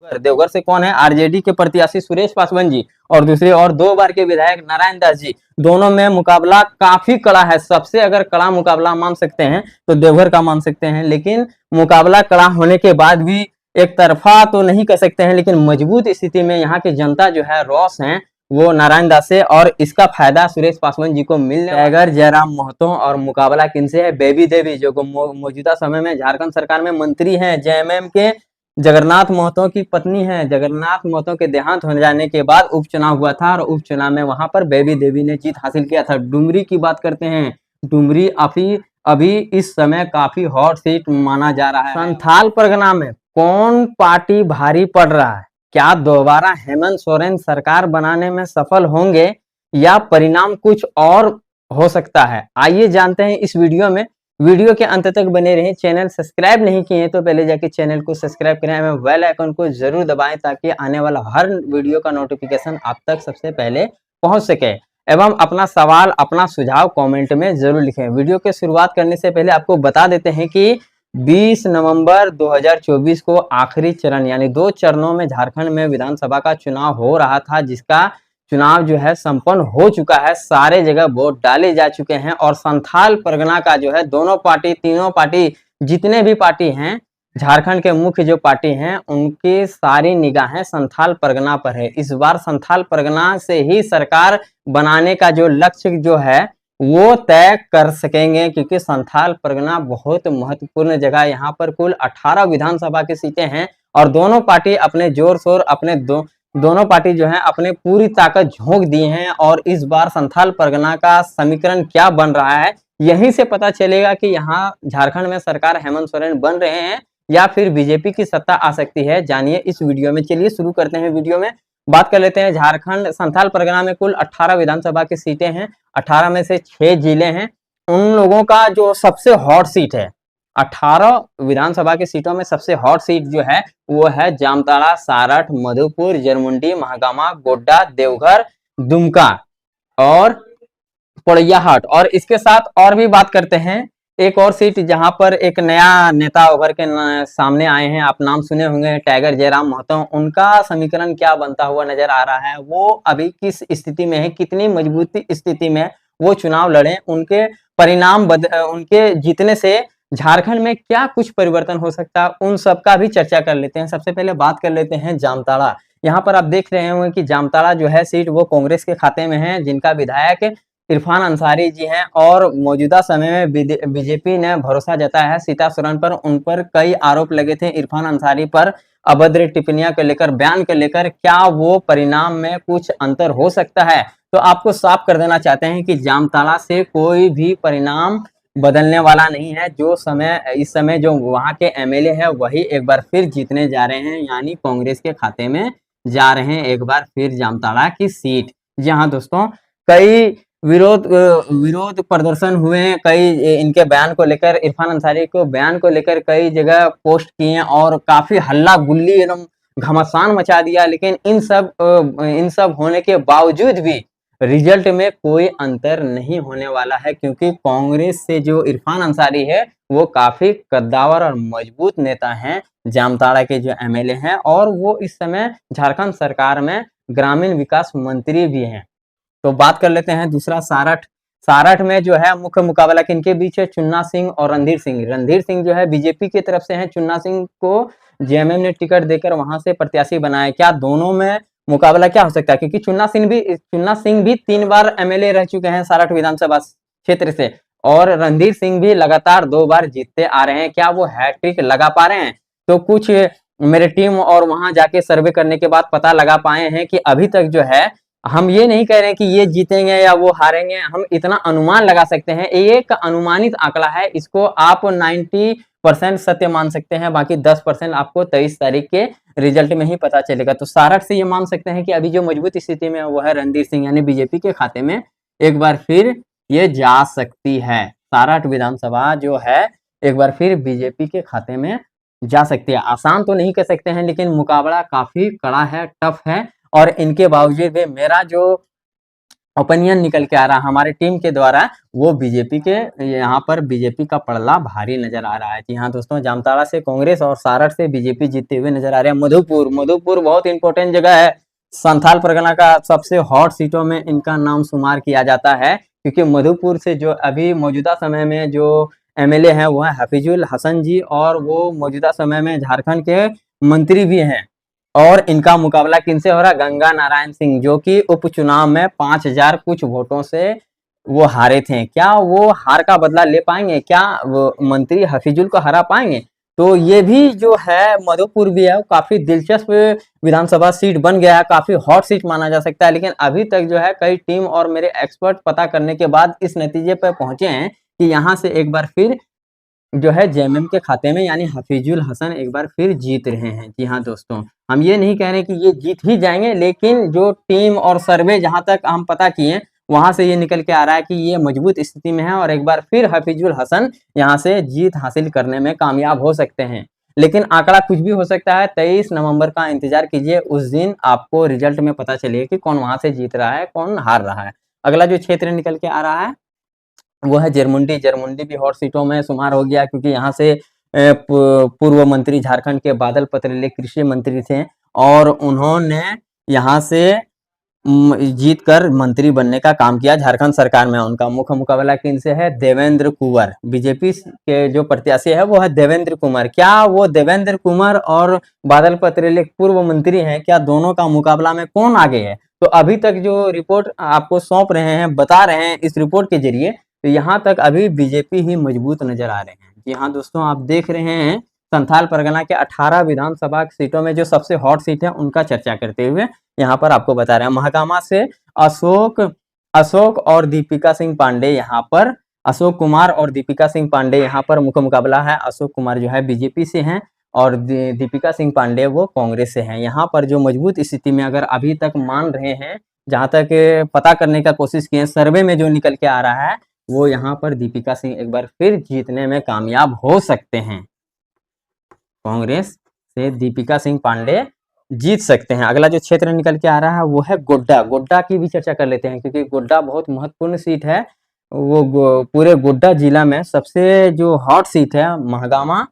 देवघर से कौन है? आरजेडी के प्रत्याशी सुरेश पासवान जी और दूसरे और 2 बार के विधायक नारायण दास जी। दोनों में मुकाबला काफी कड़ा है। सबसे अगर कड़ा मुकाबला मान सकते हैं तो देवघर का मान सकते हैं, लेकिन मुकाबला कड़ा होने के बाद भी एक तरफा तो नहीं कह सकते हैं, लेकिन मजबूत स्थिति में यहाँ की जनता जो है रॉस है वो नारायण दास से, और इसका फायदा सुरेश पासवान जी को मिलने टाइगर जयराम महतो। और मुकाबला किनसे है? बेबी देवी जो मौजूदा समय में झारखंड सरकार में मंत्री हैं, जेएमएम के जगन्नाथ महतो की पत्नी है। जगन्नाथ महतो के देहांत हो जाने के बाद उपचुनाव हुआ था और उपचुनाव में वहां पर बेबी देवी ने जीत हासिल किया था। डुमरी की बात करते हैं, डुमरी अभी इस समय काफी हॉट सीट माना जा रहा है। संथाल परगना में कौन पार्टी भारी पड़ रहा है? क्या दोबारा हेमंत सोरेन सरकार बनाने में सफल होंगे या परिणाम कुछ और हो सकता है? आइए जानते हैं इस वीडियो में। वीडियो के अंत तक बने रहें। चैनल सब्सक्राइब नहीं किए हैं तो पहले जाके चैनल को सब्सक्राइब करें एवं बेल आइकन को जरूर दबाएं ताकि आने वाला हर वीडियो का नोटिफिकेशन आप तक सबसे पहले पहुंच सके। एवं अपना सवाल, अपना सुझाव कमेंट में जरूर लिखें। वीडियो के शुरुआत करने से पहले आपको बता देते हैं कि 20 नवंबर 2024 को आखिरी चरण यानी 2 चरणों में झारखंड में विधानसभा का चुनाव हो रहा था, जिसका चुनाव जो है संपन्न हो चुका है। सारे जगह वोट डाले जा चुके हैं और संथाल परगना का जो है दोनों पार्टी, तीनों पार्टी, जितने भी पार्टी हैं झारखंड के मुख्य जो पार्टी हैं उनकी सारी निगाहें संथाल परगना पर है। इस बार संथाल परगना से ही सरकार बनाने का जो लक्ष्य जो है वो तय कर सकेंगे, क्योंकि संथाल परगना बहुत महत्वपूर्ण जगह। यहाँ पर कुल 18 विधानसभा की सीटें हैं और दोनों पार्टी अपने जोर शोर अपने दोनों पार्टी जो है अपने पूरी ताकत झोंक दी हैं। और इस बार संथाल परगना का समीकरण क्या बन रहा है यहीं से पता चलेगा कि यहाँ झारखंड में सरकार हेमंत सोरेन बन रहे हैं या फिर बीजेपी की सत्ता आ सकती है। जानिए इस वीडियो में। चलिए शुरू करते हैं। वीडियो में बात कर लेते हैं। झारखंड संथाल परगना में कुल 18 विधानसभा की सीटें हैं। 18 में से 6 जिले हैं। उन लोगों का जो सबसे हॉट सीट है, 18 विधानसभा की सीटों में सबसे हॉट सीट जो है वो है जामताड़ा, सारठ, मधुपुर, जरमुंडी, महागामा, गोड्डा, देवघर, दुमका और पोड़ैयाहाट। और इसके साथ और भी बात करते हैं एक और सीट जहां पर एक नया नेता उभर के सामने आए हैं। आप नाम सुने होंगे, टाइगर जयराम महतो। उनका समीकरण क्या बनता हुआ नजर आ रहा है? वो अभी किस स्थिति में है, कितनी मजबूती स्थिति में वो चुनाव लड़े, उनके परिणाम उनके जीतने से झारखंड में क्या कुछ परिवर्तन हो सकता है, उन सब का भी चर्चा कर लेते हैं। सबसे पहले बात कर लेते हैं जामताड़ा। यहाँ पर आप देख रहे होंगे कि जामताड़ा जो है सीट वो कांग्रेस के खाते में है, जिनका विधायक इरफान अंसारी जी हैं। और मौजूदा समय में बीजेपी ने भरोसा जताया है सीता सोरेन पर। उन पर कई आरोप लगे थे इरफान अंसारी पर अभद्र टिप्पणियां को लेकर, बयान को लेकर। क्या वो परिणाम में कुछ अंतर हो सकता है? तो आपको साफ कर देना चाहते हैं कि जामताड़ा से कोई भी परिणाम बदलने वाला नहीं है। इस समय जो वहां के एमएलए है वही एक बार फिर जीतने जा रहे हैं, यानी कांग्रेस के खाते में जा रहे हैं एक बार फिर जामताड़ा की सीट। जी हाँ दोस्तों, कई विरोध प्रदर्शन हुए हैं। कई इनके बयान को लेकर, इरफान अंसारी को बयान को लेकर कई जगह पोस्ट किए और काफी हल्ला गुल्ली एकदम घमासान मचा दिया। लेकिन इन सब होने के बावजूद भी रिजल्ट में कोई अंतर नहीं होने वाला है, क्योंकि कांग्रेस से जो इरफान अंसारी है वो काफी कद्दावर और मजबूत नेता हैं, जामताड़ा के जो एमएलए हैं, और वो इस समय झारखंड सरकार में ग्रामीण विकास मंत्री भी हैं। तो बात कर लेते हैं दूसरा सारठ। सारठ में जो है मुख्य मुकाबला किनके बीच है? चुन्ना सिंह और रणधीर सिंह। रणधीर सिंह जो है बीजेपी की तरफ से हैं, चुन्ना सिंह को जेएमएम ने टिकट देकर वहां से प्रत्याशी बनाया। क्या दोनों में मुकाबला क्या हो सकता है? क्योंकि चुन्ना सिंह भी 3 बार एमएलए रह चुके हैं सारठ विधानसभा क्षेत्र से, और रणधीर सिंह भी लगातार 2 बार जीतते आ रहे हैं। क्या वो हैट्रिक लगा पा रहे हैं? तो कुछ मेरे टीम और वहां जाके सर्वे करने के बाद पता लगा पाए हैं कि अभी तक जो है हम ये नहीं कह रहे कि ये जीतेंगे या वो हारेंगे, हम इतना अनुमान लगा सकते हैं। एक अनुमानित आंकड़ा है, इसको आप 90% सत्य मान सकते हैं, बाकी 10% आपको 23 तारीख के रिजल्ट में ही पता चलेगा। तो सारठ से ये मान सकते हैं कि अभी जो मजबूत स्थिति में है वो है रणधीर सिंह, यानी बीजेपी के खाते में एक बार फिर ये जा सकती है। सारठ विधानसभा जो है एक बार फिर बीजेपी के खाते में जा सकती है। आसान तो नहीं कह सकते हैं, लेकिन मुकाबला काफी कड़ा है, टफ है। और इनके बावजूद भी मेरा जो ओपिनियन निकल के आ रहा हमारे टीम के द्वारा, वो बीजेपी के यहाँ पर बीजेपी का पलड़ा भारी नजर आ रहा है। जी हाँ दोस्तों, जामताड़ा से कांग्रेस और सारठ से बीजेपी जीतते हुए नजर आ रहे हैं। मधुपुर, मधुपुर बहुत इंपॉर्टेंट जगह है, संथाल परगना का सबसे हॉट सीटों में इनका नाम शुमार किया जाता है, क्योंकि मधुपुर से जो अभी मौजूदा समय में जो एमएलए हैं वो है हफीजुल हसन जी, और वो मौजूदा समय में झारखंड के मंत्री भी हैं। और इनका मुकाबला किनसे हो रहा है? गंगा नारायण सिंह, जो कि उपचुनाव में 5000 कुछ वोटों से वो हारे थे। क्या वो हार का बदला ले पाएंगे? क्या वो मंत्री हफीजुल को हरा पाएंगे? तो ये भी जो है मधुपुर भी है, वो काफी दिलचस्प विधानसभा सीट बन गया है, काफी हॉट सीट माना जा सकता है। लेकिन अभी तक जो है कई टीम और मेरे एक्सपर्ट पता करने के बाद इस नतीजे पर पहुंचे हैं कि यहाँ से एक बार फिर जो है जेएमएम के खाते में, यानी हफीजुल हसन एक बार फिर जीत रहे हैं। जी हाँ दोस्तों, हम ये नहीं कह रहे कि ये जीत ही जाएंगे, लेकिन जो टीम और सर्वे जहां तक हम पता किए, वहां से ये निकल के आ रहा है कि ये मजबूत स्थिति में है और एक बार फिर हफीजुल हसन यहाँ से जीत हासिल करने में कामयाब हो सकते हैं। लेकिन आंकड़ा कुछ भी हो सकता है। 23 नवंबर का इंतजार कीजिए, उस दिन आपको रिजल्ट में पता चलेगा कि कौन वहां से जीत रहा है, कौन हार रहा है। अगला जो क्षेत्र निकल के आ रहा है वो है जरमुंडी। जरमुंडी भी हॉट सीटों में शुमार हो गया, क्योंकि यहाँ से पूर्व मंत्री झारखंड के बादल पत्रलेख कृषि मंत्री थे, और उन्होंने यहाँ से जीत कर मंत्री बनने का काम किया झारखंड सरकार में। उनका मुख्य मुकाबला किनसे है? देवेंद्र कुंवर। बीजेपी के जो प्रत्याशी है वो है देवेंद्र कुंवर। क्या वो देवेंद्र कुंवर और बादल पत्रलेख पूर्व मंत्री हैं? क्या दोनों का मुकाबला में कौन आगे है? तो अभी तक जो रिपोर्ट आपको सौंप रहे हैं, बता रहे हैं इस रिपोर्ट के जरिए, तो यहाँ तक अभी बीजेपी ही मजबूत नजर आ रहे हैं। जी हाँ दोस्तों, आप देख रहे हैं संथाल परगना के 18 विधानसभा सीटों में जो सबसे हॉट सीट है उनका चर्चा करते हुए यहाँ पर आपको बता रहे हैं। महागामा से अशोक अशोक और दीपिका सिंह पांडे, यहाँ पर अशोक कुमार और दीपिका सिंह पांडे यहाँ पर मुख्य मुकाबला है। अशोक कुमार जो है बीजेपी से हैं और दीपिका सिंह पांडे वो कांग्रेस से हैं। यहाँ पर जो मजबूत स्थिति में अगर अभी तक मान रहे हैं, जहां तक पता करने का कोशिश किए, सर्वे में जो निकल के आ रहा है, वो यहाँ पर दीपिका सिंह एक बार फिर जीतने में कामयाब हो सकते हैं। कांग्रेस से दीपिका सिंह पांडे जीत सकते हैं। अगला जो क्षेत्र निकल के आ रहा है वो है गोड्डा। गोड्डा की भी चर्चा कर लेते हैं, क्योंकि गोड्डा बहुत महत्वपूर्ण सीट है। वो पूरे गोड्डा जिला में सबसे जो हॉट सीट है महागामा,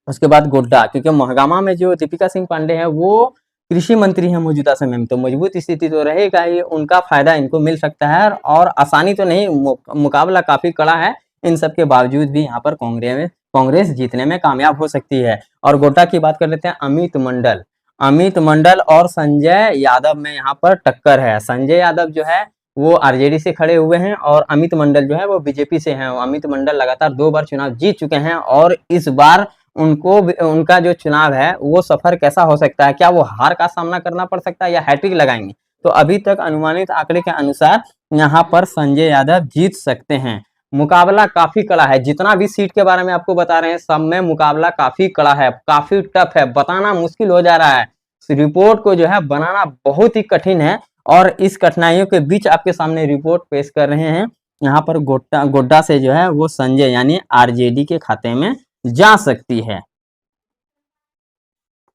उसके बाद गोड्डा, क्योंकि महागामा में जो दीपिका सिंह पांडे हैं वो कृषि मंत्री हैं मौजूदा समय में, तो मजबूत स्थिति तो रहेगा ही, उनका फायदा इनको मिल सकता है। और आसानी तो नहीं, मुकाबला काफी कड़ा है। इन सब के बावजूद भी यहाँ पर कांग्रेस जीतने में कामयाब हो सकती है। और गोड्डा की बात कर लेते हैं। अमित मंडल और संजय यादव में यहाँ पर टक्कर है। संजय यादव जो है वो आरजेडी से खड़े हुए हैं और अमित मंडल जो है वो बीजेपी से हैं। अमित मंडल लगातार 2 बार चुनाव जीत चुके हैं और इस बार उनका जो चुनाव है वो सफर कैसा हो सकता है? क्या वो हार का सामना करना पड़ सकता है या हैट्रिक लगाएंगे? तो अभी तक अनुमानित आंकड़े के अनुसार यहाँ पर संजय यादव जीत सकते हैं। मुकाबला काफी कड़ा है। जितना भी सीट के बारे में आपको बता रहे हैं, सब में मुकाबला काफी कड़ा है, काफी टफ है, बताना मुश्किल हो जा रहा है। रिपोर्ट को जो है बनाना बहुत ही कठिन है, और इस कठिनाइयों के बीच आपके सामने रिपोर्ट पेश कर रहे हैं। यहाँ पर गोड्डा से जो है वो संजय यानी आरजेडी के खाते में जा सकती है।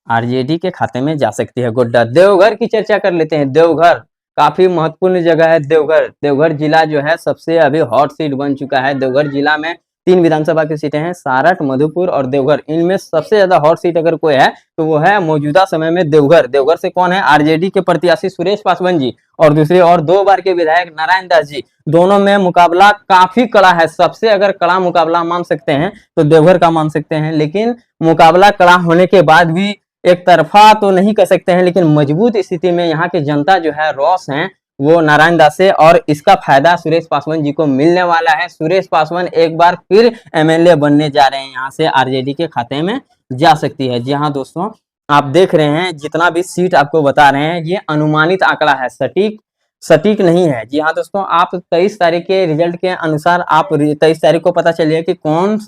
आरजेडी के खाते में जा सकती है गोड्डा। देवघर की चर्चा कर लेते हैं। देवघर काफी महत्वपूर्ण जगह है। देवघर जिला जो है सबसे अभी हॉट सीट बन चुका है। देवघर जिला में 3 विधानसभा की सीटें हैं, सारठ, मधुपुर और देवघर। इनमें सबसे ज्यादा हॉट सीट अगर कोई है तो वो है मौजूदा समय में देवघर। देवघर से कौन है? आरजेडी के प्रत्याशी सुरेश पासवान जी और दूसरे और 2 बार के विधायक नारायण दास जी। दोनों में मुकाबला काफी कड़ा है। सबसे अगर कड़ा मुकाबला मान सकते हैं तो देवघर का मान सकते हैं, लेकिन मुकाबला कड़ा होने के बाद भी एक तरफा तो नहीं कह सकते हैं, लेकिन मजबूत स्थिति में यहाँ की जनता जो है रॉस है वो नारायण दास से, और इसका फायदा सुरेश पासवान जी को मिलने वाला है। सुरेश पासवान एक बार फिर एमएलए बनने जा रहे हैं, यहाँ से आरजेडी के खाते में जा सकती है। जी हाँ दोस्तों, आप देख रहे हैं जितना भी सीट आपको बता रहे हैं ये अनुमानित आंकड़ा है, सटीक नहीं है। जी हाँ दोस्तों, आप 23 तारीख के रिजल्ट के अनुसार आप 23 तारीख को पता चलिए कि कौन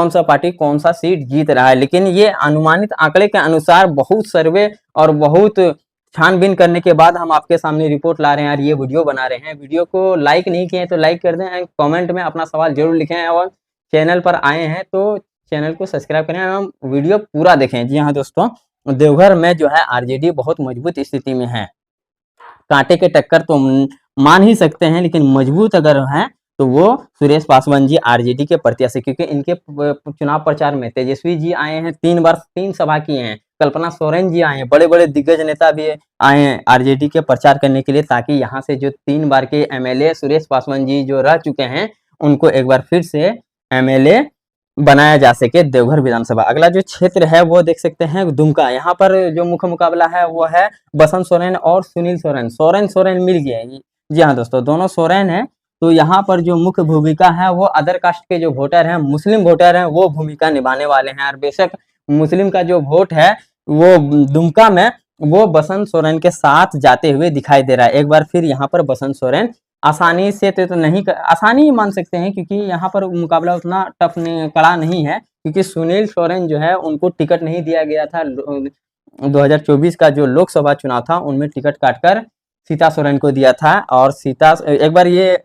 सा पार्टी कौन सा सीट जीत रहा है। लेकिन ये अनुमानित आंकड़े के अनुसार बहुत सर्वे और बहुत छानबीन करने के बाद हम आपके सामने रिपोर्ट ला रहे हैं और ये वीडियो बना रहे हैं। वीडियो को लाइक नहीं किए तो लाइक कर दें एंड कमेंट में अपना सवाल जरूर लिखें, और चैनल पर आए हैं तो चैनल को सब्सक्राइब करें एवं वीडियो पूरा देखें। जी हाँ दोस्तों, देवघर में जो है आरजेडी बहुत मजबूत स्थिति में है। कांटे के टक्कर तो मान ही सकते हैं, लेकिन मजबूत अगर है तो वो सुरेश पासवान जी आरजेडी के प्रत्याशी, क्योंकि इनके चुनाव प्रचार में तेजस्वी जी आए हैं, 3 सभा किए हैं, कल्पना सोरेन जी आए हैं, बड़े बड़े दिग्गज नेता भी आए हैं आरजेडी के प्रचार करने के लिए, ताकि यहाँ से जो 3 बार के एमएलए सुरेश पासवान जी जो रह चुके हैं उनको एक बार फिर से एमएलए बनाया जा सके देवघर विधानसभा। अगला जो क्षेत्र है वो देख सकते हैं दुमका। यहाँ पर जो मुख्य मुकाबला है वो है बसंत सोरेन और सुनील सोरेन। सोरेन मिल गया। जी हाँ दोस्तों, दोनों सोरेन है। तो यहाँ पर जो मुख्य भूमिका है वो अदर कास्ट के जो वोटर हैं, मुस्लिम वोटर हैं, वो भूमिका निभाने वाले हैं। और बेशक मुस्लिम का जो वोट है वो दुमका में वो बसंत सोरेन के साथ जाते हुए दिखाई दे रहा है। एक बार फिर यहाँ पर बसंत सोरेन आसानी से तो नहीं आसानी ही मान सकते हैं, क्योंकि यहाँ पर मुकाबला उतना टफ कड़ा नहीं है, क्योंकि सुनील सोरेन जो है उनको टिकट नहीं दिया गया था। 2024 का जो लोकसभा चुनाव था उनमें टिकट काटकर सीता सोरेन को दिया था, और सीता एक बार ये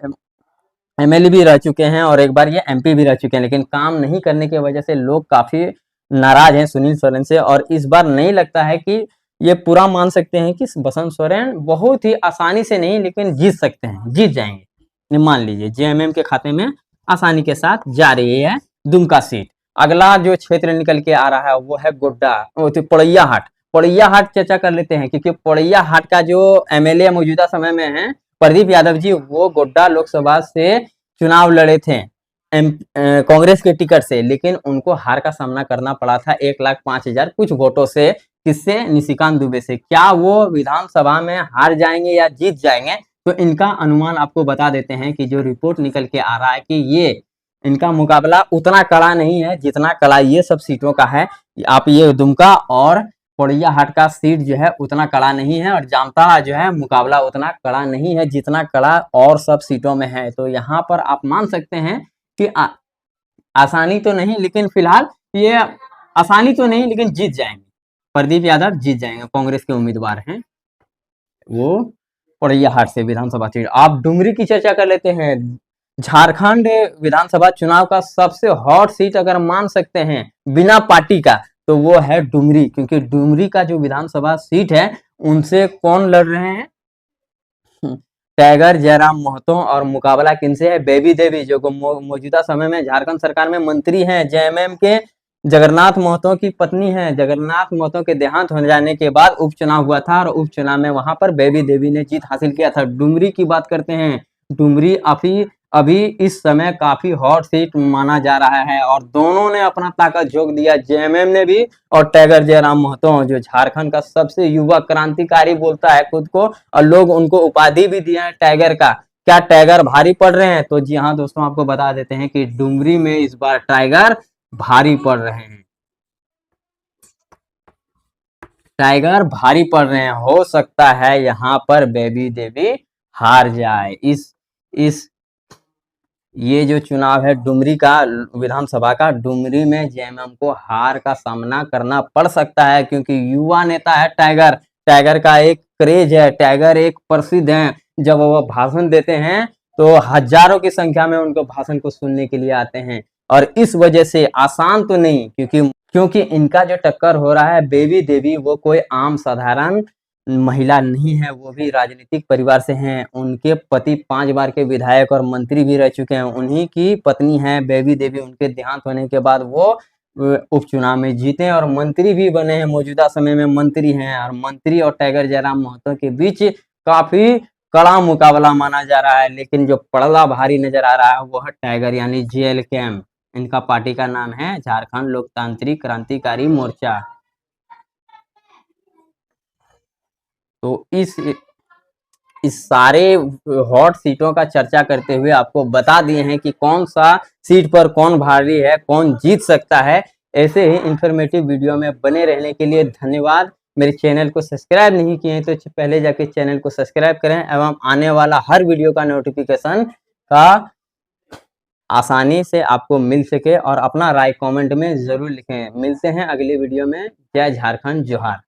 एमएलए भी रह चुके हैं और एक बार ये एमपी भी रह चुके हैं, लेकिन काम नहीं करने की वजह से लोग काफी नाराज हैं सुनील सोरेन से। और इस बार नहीं लगता है कि ये पूरा मान सकते हैं कि बसंत सोरेन बहुत ही आसानी से नहीं लेकिन जीत सकते हैं, जीत जाएंगे। मान लीजिए जेएमएम के खाते में आसानी के साथ जा रही है दुमका सीट। अगला जो क्षेत्र निकल के आ रहा है वो है गोड्डा, पोड़ैया हाट चर्चा कर लेते हैं, क्योंकि पोड़ैया हाट का जो एमएलए मौजूदा समय में है प्रदीप यादव जी, वो गोड्डा लोकसभा से चुनाव लड़े थे कांग्रेस के टिकट से, लेकिन उनको हार का सामना करना पड़ा था 1,05,000 कुछ वोटों से। किससे? निशिकांत दुबे से। क्या वो विधानसभा में हार जाएंगे या जीत जाएंगे? तो इनका अनुमान आपको बता देते हैं कि जो रिपोर्ट निकल के आ रहा है कि ये इनका मुकाबला उतना कड़ा नहीं है जितना कड़ा ये सब सीटों का है। आप ये दुमका और पोड़ैया हाट का सीट जो है उतना कड़ा नहीं है, और जामताड़ा जो है मुकाबला उतना कड़ा नहीं है जितना कड़ा और सब सीटों में है। तो यहाँ पर आप मान सकते हैं कि आसानी तो नहीं, लेकिन फिलहाल ये आसानी तो नहीं लेकिन जीत जाएंगे। प्रदीप यादव जीत जाएंगे, कांग्रेस के उम्मीदवार हैं वो पोड़ैया हाट से विधानसभा सीट। आप डुमरी की चर्चा कर लेते हैं। झारखंड विधानसभा चुनाव का सबसे हॉट सीट अगर मान सकते हैं बिना पार्टी का तो वो है डुमरी, क्योंकि डुमरी का जो विधानसभा सीट है उनसे कौन लड़ रहे हैं? टाइगर जयराम महतो। और मुकाबला किनसे है? बेबी देवी, जो मौजूदा समय में झारखंड सरकार में मंत्री हैं, जेएमएम के जगन्नाथ महतो की पत्नी है। जगन्नाथ महतो के देहांत हो जाने के बाद उपचुनाव हुआ था, और उपचुनाव में वहां पर बेबी देवी ने जीत हासिल किया था। डुमरी की बात करते हैं। डुमरी अभी इस समय काफी हॉट सीट माना जा रहा है, और दोनों ने अपना ताकत झोंक दिया, जेएमएम ने भी और टाइगर जयराम महतो, जो झारखंड का सबसे युवा क्रांतिकारी बोलता है खुद को, और लोग उनको उपाधि भी दिया है टाइगर का। क्या टाइगर भारी पड़ रहे हैं? तो जी हाँ दोस्तों, आपको बता देते हैं कि डुमरी में इस बार टाइगर भारी पड़ रहे हैं। टाइगर भारी पड़ रहे हैं। हो सकता है यहाँ पर बेबी देवी हार जाए। इस ये जो चुनाव है डुमरी का विधानसभा का, डुमरी में जेएमएम को हार का सामना करना पड़ सकता है, क्योंकि युवा नेता है टाइगर का एक क्रेज है, टाइगर एक प्रसिद्ध है। जब वो भाषण देते हैं तो हजारों की संख्या में उनको भाषण को सुनने के लिए आते हैं, और इस वजह से आसान तो नहीं, क्योंकि इनका जो टक्कर हो रहा है बेबी देवी, वो कोई आम साधारण महिला नहीं है, वो भी राजनीतिक परिवार से हैं। उनके पति 5 बार के विधायक और मंत्री भी रह चुके हैं, उन्हीं की पत्नी है बेबी देवी। उनके देहांत होने के बाद वो उपचुनाव में जीते और मंत्री भी बने हैं, मौजूदा समय में मंत्री हैं। और मंत्री और टाइगर जयराम महतो के बीच काफी कड़ा मुकाबला माना जा रहा है, लेकिन जो पड़ला भारी नजर आ रहा है वो है टाइगर, यानी जेएलकेएम। इनका पार्टी का नाम है झारखंड लोकतांत्रिक क्रांतिकारी मोर्चा। तो इस सारे हॉट सीटों का चर्चा करते हुए आपको बता दिए हैं कि कौन सा सीट पर कौन भारी है, कौन जीत सकता है। ऐसे ही इंफॉर्मेटिव वीडियो में बने रहने के लिए धन्यवाद। मेरे चैनल को सब्सक्राइब नहीं किए हैं तो पहले जाके चैनल को सब्सक्राइब करें, एवं आने वाला हर वीडियो का नोटिफिकेशन का आसानी से आपको मिल सके, और अपना राय कमेंट में जरूर लिखें। मिलते हैं अगले वीडियो में। जय झारखंड, जोहार।